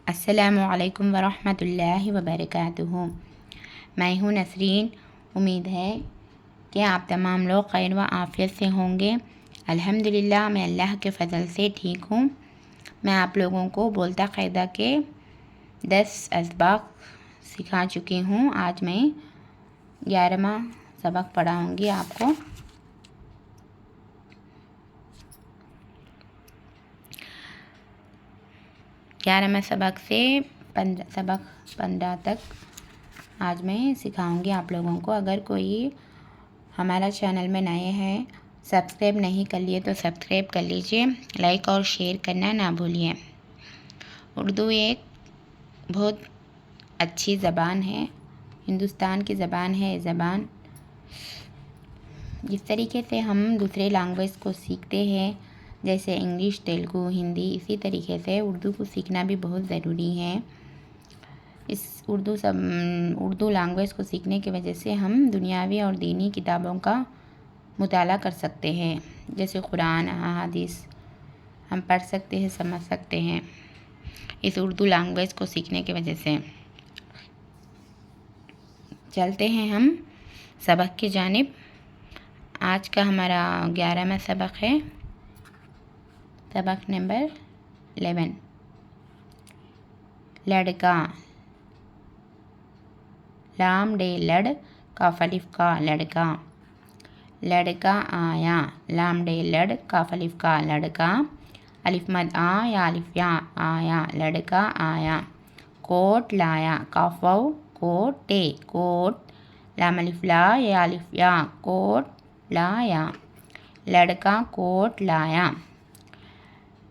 अस्सलामुअलैकुम वरहमतुल्लाहि वबरकातुहू। मैं हूँ नसरीन। उम्मीद है कि आप तमाम लोग खैर व आफ़ियत से होंगे। अल्हम्दुलिल्लाह मैं अल्लाह के फ़ज़ल से ठीक हूँ। मैं आप लोगों को बोलता क़ायदा के 10 असबाक सिखा चुकी हूँ। आज मैं 11वां सबक पढ़ाऊँगी आपको। ग्यारहवें सबक से सबक 15 तक आज मैं सिखाऊंगी आप लोगों को। अगर कोई हमारा चैनल में नए हैं, सब्सक्राइब नहीं कर लिए तो सब्सक्राइब कर लीजिए, लाइक और शेयर करना ना भूलिए। उर्दू एक बहुत अच्छी ज़बान है, हिंदुस्तान की ज़बान है। ज़बान जिस तरीके से हम दूसरे लैंग्वेज को सीखते हैं, जैसे इंग्लिश, तेलुगु, हिंदी, इसी तरीके से उर्दू को सीखना भी बहुत ज़रूरी है। इस उर्दू लैंग्वेज को सीखने की वजह से हम दुनियावी और दीनी किताबों का मुताला कर सकते हैं, जैसे कुरान, हदीस हम पढ़ सकते हैं, समझ सकते हैं इस उर्दू लैंग्वेज को सीखने की वजह से। चलते हैं हम सबक की जानिब। आज का हमारा 11वां सबक है, सबक नंबर 11। लड़का। लाम डे लड़, काफ अलिफ का लड़का। लड़का आया। लाम डे लड़, काफ अलिफ का लड़का। अलिफ मद आ या अलिफ या आया, लड़का आया। कोट लाया। काफ वाव कोट टे कोट। लाम अलिफ ला या अलिफ या कोट लाया, लड़का कोट लाया।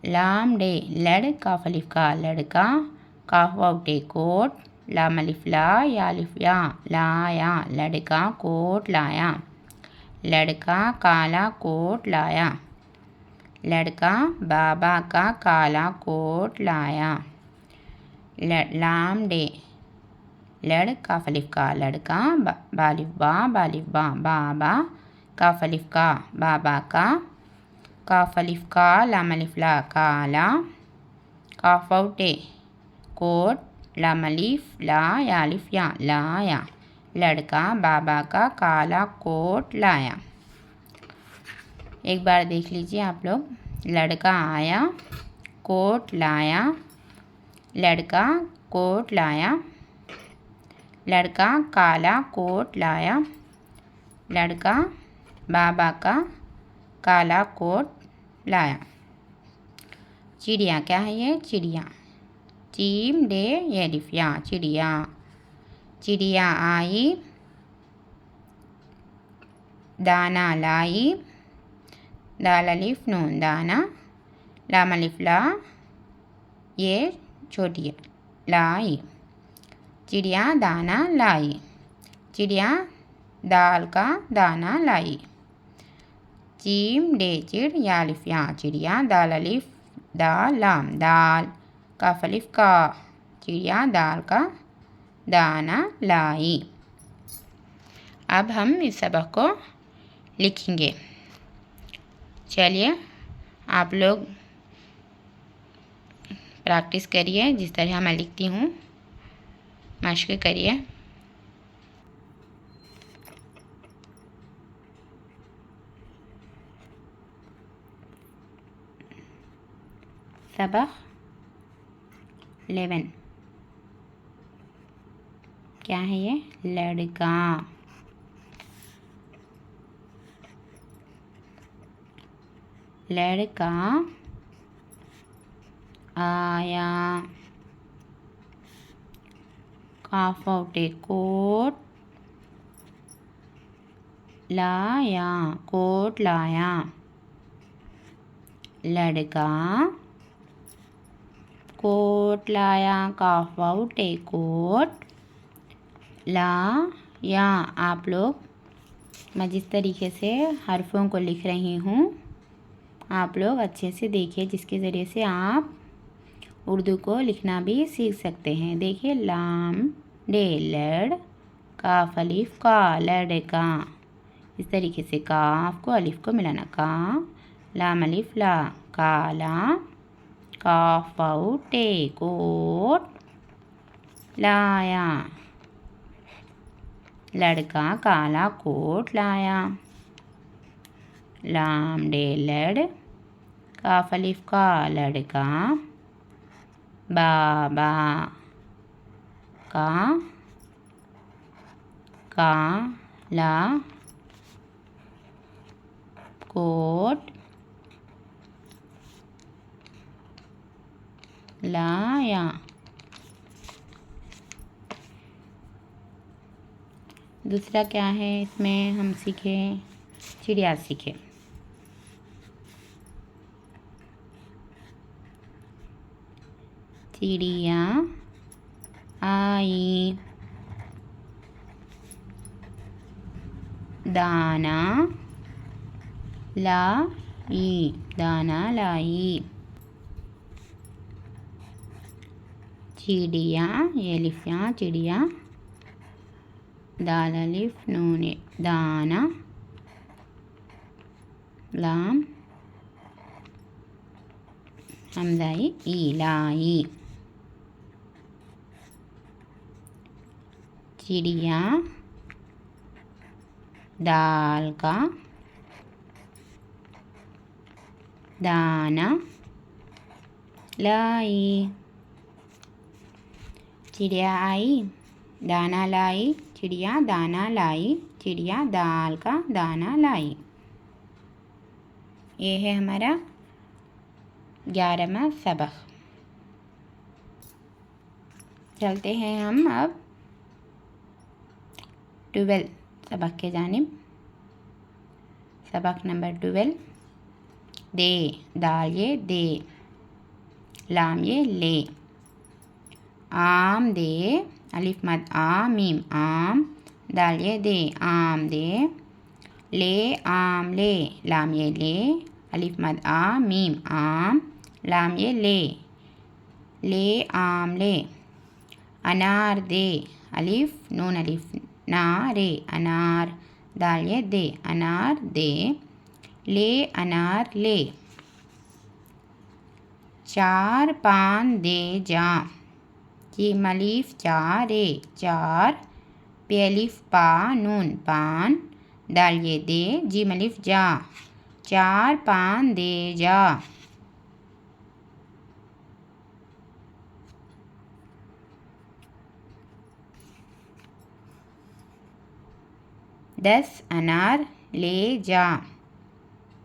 लाम डे लड़, काफ अलिफ का लड़का। काफ वाव टे कोट। लाम अलिफ ला या अलिफ या लाया, लड़का कोट लाया। लड़का काला कोट लाया। लड़का बाबा का काला कोट लाया। लाम डे लड़, काफ अलिफ का लड़का। बालिफ बा बाबा। काफ अलिफ का बाबा का। काफ अलिफ का लाम अलिफ ला काला। काफ वाव टे कोट। लाम अलिफ ला या अलिफ या लाया, लड़का बाबा का काला कोट लाया। एक बार देख लीजिए आप लोग। लड़का आया, कोट लाया। लड़का कोट लाया। लड़का काला कोट लाया। लड़का बाबा का काला कोट लाया। चिड़िया। क्या है ये? चिड़िया। चीम डे ये अलिफ या, चिड़िया। चिड़िया आई। दाना लाई। दाल अलिफ नून दाना। लाम अलिफ ला ये छोटी लाई। चिड़िया दाना लाई। चिड़िया दाल का दाना लाई। चीम डे चिड़ या अलिफ या, चिड़िया। दाल अलिफ दाल लाम दाल। काफ अलिफ का, चिड़िया दाल का दाना लाई। अब हम इस सबक को लिखेंगे। चलिए आप लोग प्रैक्टिस करिए, जिस तरह मैं लिखती हूँ मश्क करिए। सबक 11। क्या है ये? लड़का। लड़का आया। काफ वाव टे कोट लाया, कोट लाया। लड़का कोट लाया। काफ वाव टे कोट ला या। आप लोग, मैं जिस तरीके से हरफों को लिख रही हूँ आप लोग अच्छे से देखिए, जिसके ज़रिए से आप उर्दू को लिखना भी सीख सकते हैं। देखिए, लाम डे लड़, काफ अलिफ का लड़का। इस तरीके से काफ को अलिफ को मिलाना। का लाम अलिफ ला काला। काफ वाऊ टे कोट लाया। लड़का काला कोट लाया। लाम डे लड़ काफ अलिफ का लड़का बाबा का काला कोट लाया। दूसरा क्या है इसमें हम सीखे, चिड़िया सीखे। चिड़िया आई दाना लाई। दाना लाई। चिड़िया ये अलिफ यहाँ चिड़िया दाल अलिफ नून दाना लाम हमदाई ई लाई। चिड़िया दाल का दाना लाई। चिड़िया आई दाना लाई। चिड़िया दाना लाई। चिड़िया दाल का दाना लाई। ये है हमारा 11वां सबक। चलते हैं हम अब 12 सबक के जानिब। सबक नंबर 12। दे दाल ये दे लाम ये ले। आम दे अलिफ मद आ मीम आम दाल ये दे आम दे। ले आम ले लाम ये ले अलिफ मद आ मीम आम लाम ये ले आम ले। अनार दे अलिफ नून अलिफ ना रे अनार दाल ये दे अनार दे ले अनार ले। चार पान दे जा जीम अलिफ जा रे चार पे अलिफ पा नून पान दाल ये दे जीम अलिफ जा। चार पान दे जा। 10 अनार ले जा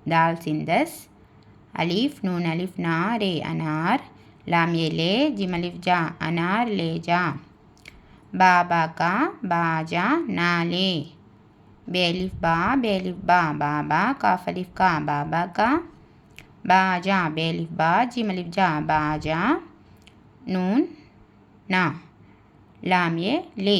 दाल सिन 10 अलिफ नून अलिफ ना रे अनार लाम ये ले जिम अलिफ जा अनार ले जा। बाबा का बाजा ना ले बेलिफ बा बाबा काफ अलिफ का बाबा का बाजा बेलिफ बा जिम अलिफ जा बाजा नून ना लाम ये ले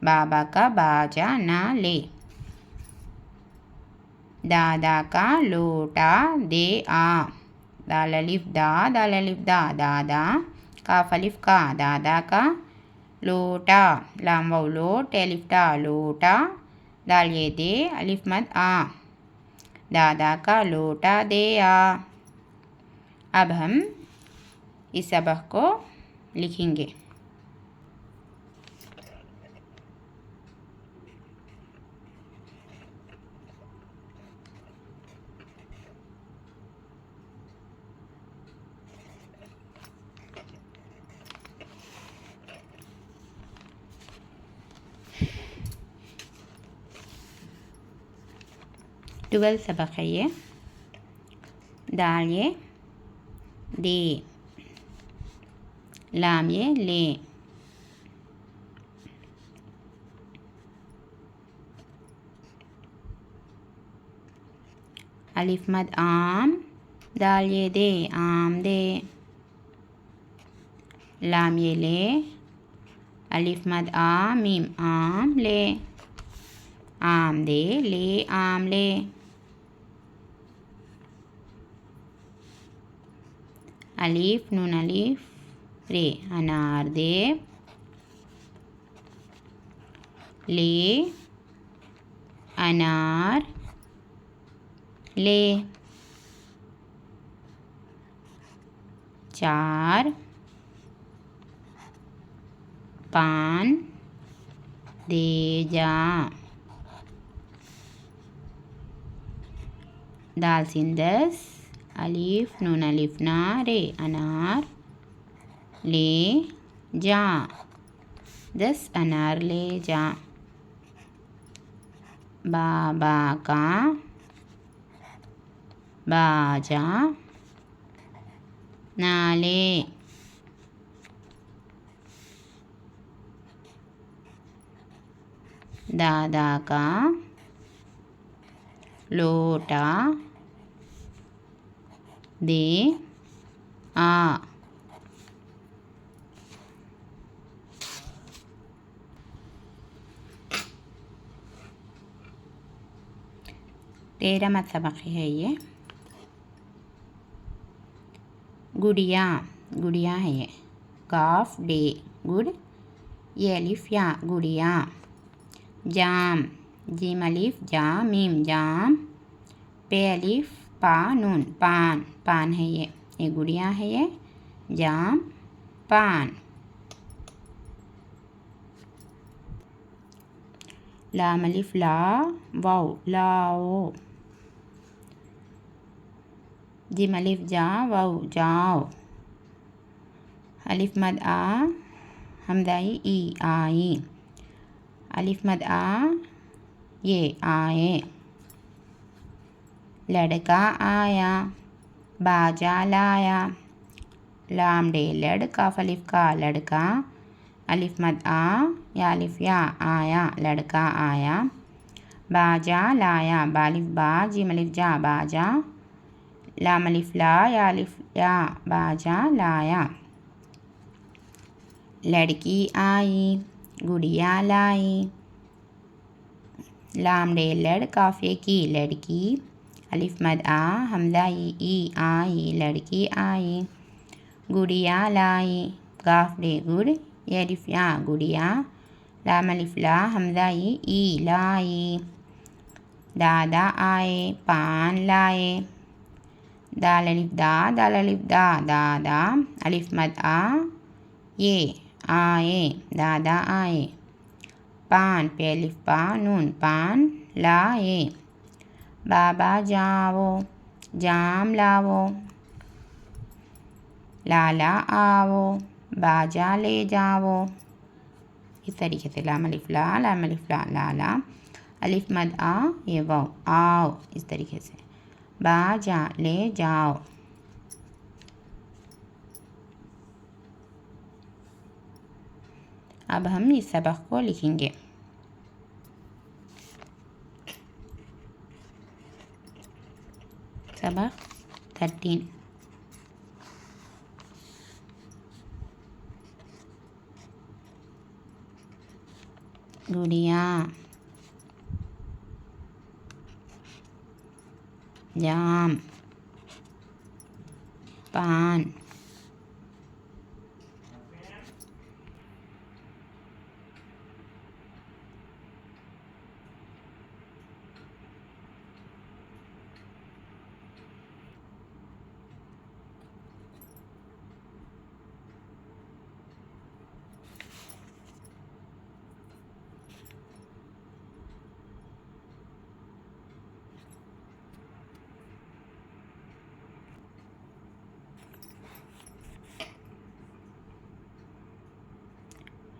बाबा का बाजा ना ले। दादा का लोटा दे आ दाल अलिफ दा दादा काफ अलिफ का दादा का लोटा लाम वाउ लोट अलिफ दा लोटा दाल ये दे अलिफ मद आ दादा का लोटा दे आ। अब हम इस सबक को लिखेंगे। ट्वेल्थ सबक है ये। दाल ये दे लाम ये ले अलिफ मद आम दाल ये दे आम दे लाम ये ले अलिफ मद आ मीम आम ले आम दे ले आम ले। अलिफ नून अलिफ रे अनार दे ले अनार ले। चार, पान दे जा। दाल सीन 10, अलिफ नून अलिफ ना रे, अनार ले जा, 10 अनार ले जा। बाबा का बाजा नाले, दादा का लोटा दे आ। तेरहवां सबक है ये। गुड़िया, गुड़िया है ये। काफ डे गुड, ये अलिफ या गुड़िया। जाम, जीम अलिफ जा मीम जाम, पे अलिफ पा नून पान, पान है ये गुड़िया है ये। जाम पान। लाम अलिफ ला वाओ लाओ, जिम अलिफ जा वाओ जाओ। अलिफ मद आ हमदाई ई आई, अलिफ मद आ ये आए। लड़का आया, बाजा लाया। लाम डे लड़, काफ अलिफ का लड़का, अलिफ मद आ या अलिफ या आया, लड़का आया। बाजा लाया, बालिफ बा जीम अलिफ जा बाजा। लाम अलिफ ला या अलिफ या बाजा लाया। लड़की आई, गुड़िया लाई। लाम डे लड़, काफे की लड़की, अलिफ मद आ हमदा ई आई, लड़की आई। गुड़िया लाई, गाफ डे गुड़, ये अलिफ या गुड़िया। लाम अलिफ ला हमदा ई लाई। दादा आए, पान लाए। दाल अलिफ दा दादा, अलिफ मद आ ये आए, दादा आए। पान पे अलिफ पा नून पान लाए। बाबा जाओ, जाम लाओ। लाला आओ, बाजा ले जाओ। इस तरीके से लाम अलिफ ला लाला, अलिफ मद आ ये वाओ आओ, इस तरीके से बाजा ले जाओ। अब हम इस सबक को लिखेंगे। सबक 13। गुड़िया, जाम, पान,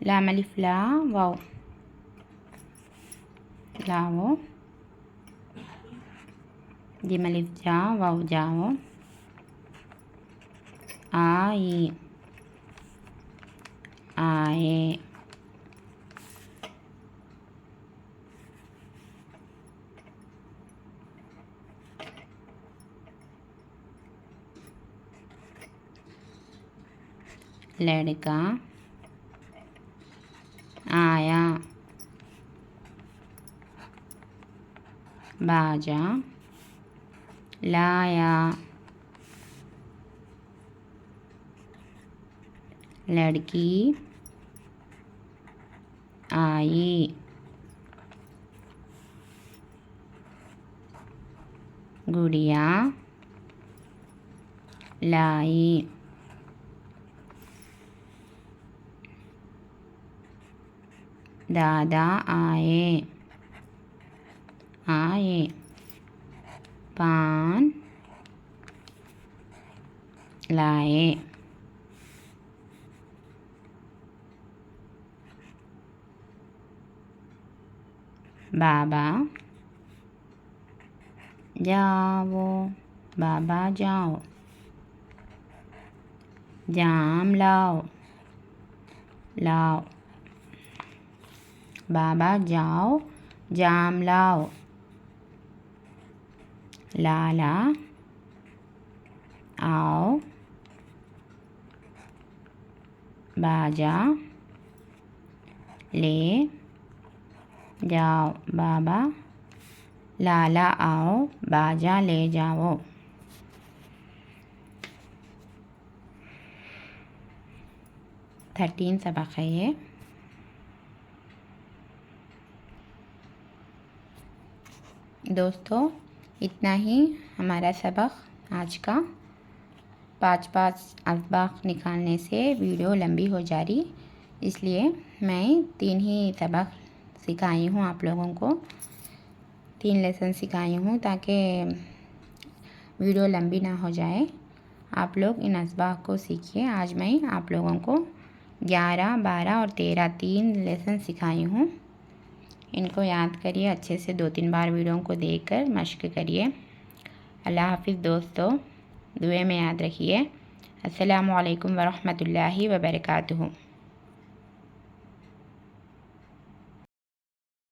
लाम अलिफ ला वाओ लाओ। जिम अलिफ जा वाओ जाओ। आई आए। लड़का आया। बाजा लाया। लड़की आई। गुड़िया लाई। दादा आए, आए। पान लाए, बाबा जाओ, बाबा जाओ। जाम लाओ, लाओ। बाबा जाओ, जाम लाओ। लाला आओ, बाजा ले जाओ। बाबा लाला आओ, बाजा ले जाओ। 13 सबक है ये। दोस्तों इतना ही हमारा सबक आज का। 5-5 असबाक निकालने से वीडियो लंबी हो जा रही, इसलिए मैं 3 ही सबक सिखाई हूँ आप लोगों को। 3 लेसन सिखाई हूँ ताकि वीडियो लंबी ना हो जाए। आप लोग इन असबाक को सीखिए। आज मैं आप लोगों को 11, 12 और 13 3 लेसन सिखाई हूँ। इनको याद करिए अच्छे से, 2-3 बार वीडियो को देखकर मश्क करिए। अल्लाह हाफिज़ दोस्तों, दुआ में याद रखिए। अस्सलामु अलैकुम वरहमतुल्लाहि वबरकातुहू।